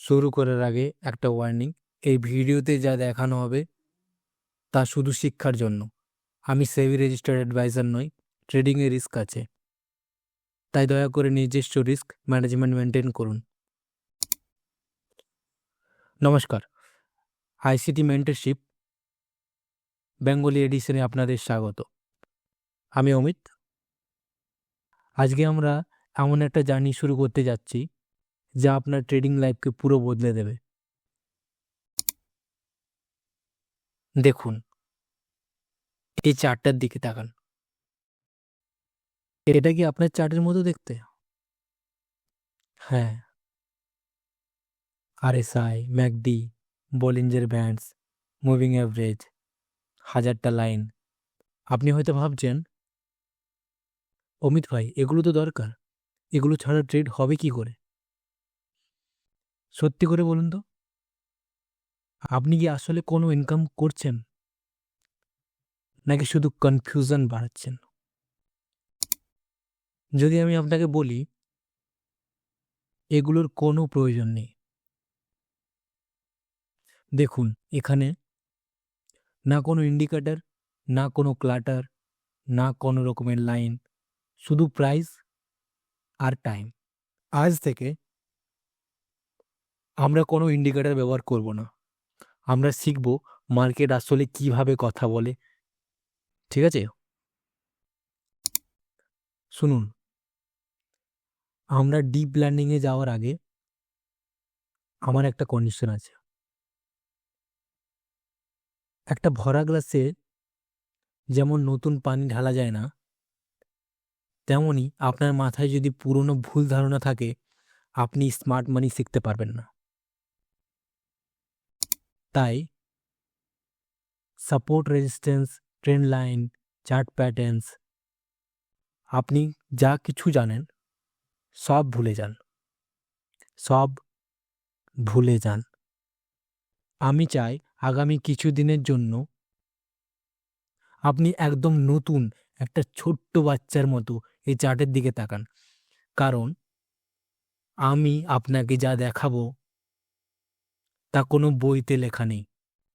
শুরু করার আগে একটা ওয়ার্নিং, এই ভিডিওতে যা দেখানো হবে তা শুধু শিক্ষার জন্য। আমি সেবি রেজিস্টার্ড অ্যাডভাইজার নই, ট্রেডিংয়ে রিস্ক আছে, তাই দয়া করে নিজস্ব রিস্ক ম্যানেজমেন্ট মেনটেন করুন। নমস্কার, আইসিটি মেন্টরশিপ বেঙ্গলি এডিশনে আপনাদের স্বাগত। আমি অমিত। আজকে আমরা এমন একটা জার্নি শুরু করতে যাচ্ছি যা আপনার ট্রেডিং লাইফকে পুরো বদলে দেবে। দেখুন, এই চার্টটার দিকে তাকান। এটা কি আপনার চার্টের মতো দেখতে? হ্যাঁ, RSI, McD, Bollinger bands, moving average, হাজারটা লাইন। আপনি হয়তো ভাবছেন, অমিত ভাই এগুলো তো দরকার, এগুলো ছাড়া ট্রেড হবে কি করে? সত্যি করে বলুন তো, আপনি কি আসলে কোনো ইনকাম করছেন, নাকি শুধু কনফিউশন বাড়াচ্ছেন? যদি আমি আপনাকে বলি এগুলোর কোনো প্রয়োজন নেই। দেখুন, এখানে না কোনো ইন্ডিকেটর, না কোনো ক্লাটার, না কোনো রকমের লাইন, শুধু প্রাইস আর টাইম। আজ থেকে আমরা কোনো ইন্ডিকেটর ব্যবহার করব না। আমরা শিখব মার্কেট আসলে কিভাবে কথা বলে। ঠিক আছে? শুনুন, আমরা ডিপ লার্নিংয়ে যাওয়ার আগে আমার একটা কন্ডিশন আছে। একটা ভরা গ্লাসে যেমন নতুন পানি ঢালা যায় না, তেমনি আপনার মাথায় যদি পুরনো ভুল ধারণা থাকে, আপনি স্মার্ট মানি শিখতে পারবেন না। তাই support, resistance, trend line, chart patterns, আপনি যা কিছু জানেন সব ভুলে যান, সব ভুলে যান। আমি চাই আগামী কিছু দিনের জন্য আপনি একদম নতুন একটা ছোট্ট বাচ্চার মতো এই চার্টের দিকে তাকান। কারণ আমি আপনাকে যা দেখাবো তা কোনো বইতে লেখা নেই,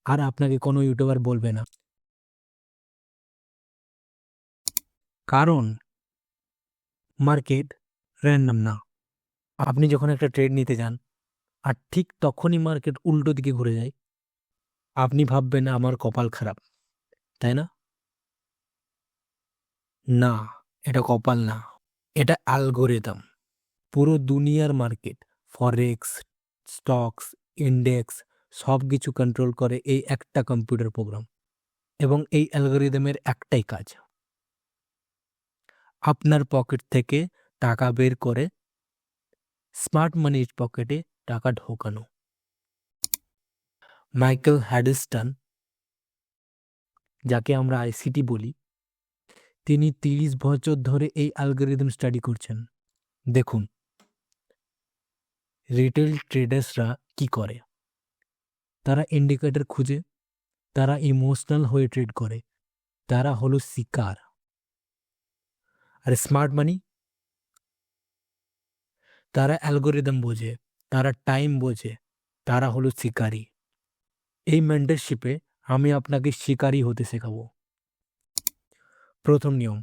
আর আপনাকে কোনো ইউটিউবার বলবে না। কারণ মার্কেট র্যান্ডম না। আপনি যখন একটা ট্রেড নিতে যান আর ঠিক তখনই মার্কেট উল্টো দিকে ঘুরে যায়, আপনি ভাববেন আমার কপাল খারাপ, তাই না? না, এটা কপাল না, এটা অ্যালগোরিদম। পুরো দুনিয়ার মার্কেট, ফরেক্স, স্টকস, ইন্ডেক্স সব কিছু কন্ট্রোল করে এই একটা কম্পিউটার প্রোগ্রাম। এবং এই অ্যালগোরিদমের একটাই কাজ, আপনার পকেট থেকে টাকা বের করে স্মার্ট মানির পকেটে টাকা ঢোকানো। মাইকেল হ্যাডস্টন, যাকে আমরা আইসিটি বলি, তিনি 30 বছর ধরে এই অ্যালগোরিদম স্টাডি করছেন। দেখুন, রিটেল ট্রেডার্সরা কি করে। তারা ইন্ডিকেটর খুঁজে, তারা ইমোশনাল হয়ে ট্রেড করে, তারা হলো শিকার। আর স্মার্ট মানি, তারা অ্যালগোরিদম বোঝে, তারা টাইম বোঝে, তারা হলো শিকারী। এই মেন্টরশিপে আমি আপনাকে শিকারী হতে শেখাবো। প্রথম নিয়ম,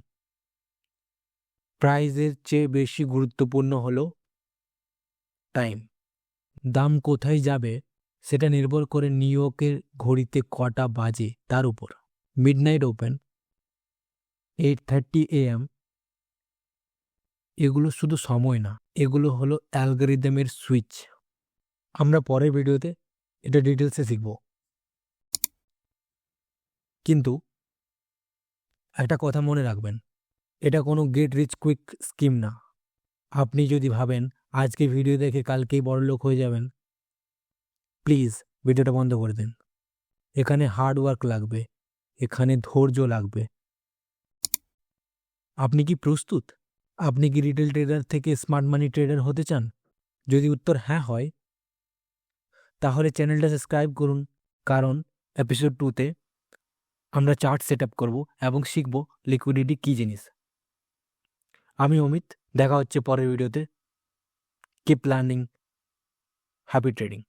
প্রাইজের চেয়ে বেশি গুরুত্বপূর্ণ হলো টাইম। দাম কোথায় যাবে সেটা নির্ভর করে নিউ ইয়র্কের ঘড়িতে কটা বাজে তার উপর। মিডনাইট ওপেন, 8:30 AM, এগুলো শুধু সময় না, এগুলো হলো অ্যালগোরিদমের সুইচ। আমরা পরের ভিডিওতে এটা ডিটেলসে শিখব। কিন্তু একটা কথা মনে রাখবেন, এটা কোনো গেট রিচ কুইক স্কিম না। আপনি যদি ভাবেন আজকে ভিডিও দেখে কালকেই বড়লোক হয়ে যাবেন, প্লিজ ভিডিওটা বন্ধ করে দিন। এখানে হার্ড ওয়ার্ক লাগবে, এখানে ধৈর্য লাগবে। আপনি কি প্রস্তুত? আপনি কি রিটেল ট্রেডার থেকে স্মার্ট মানি ট্রেডার হতে চান? যদি উত্তর হ্যাঁ হয়, তাহলে চ্যানেলটা সাবস্ক্রাইব করুন। কারণ এপিসোড 2তে আমরা চার্ট সেট আপ করবো এবং শিখব লিকুইডিটি কী জিনিস। আমি অমিত, দেখা হচ্ছে পরের ভিডিওতে। Keep learning, happy trading.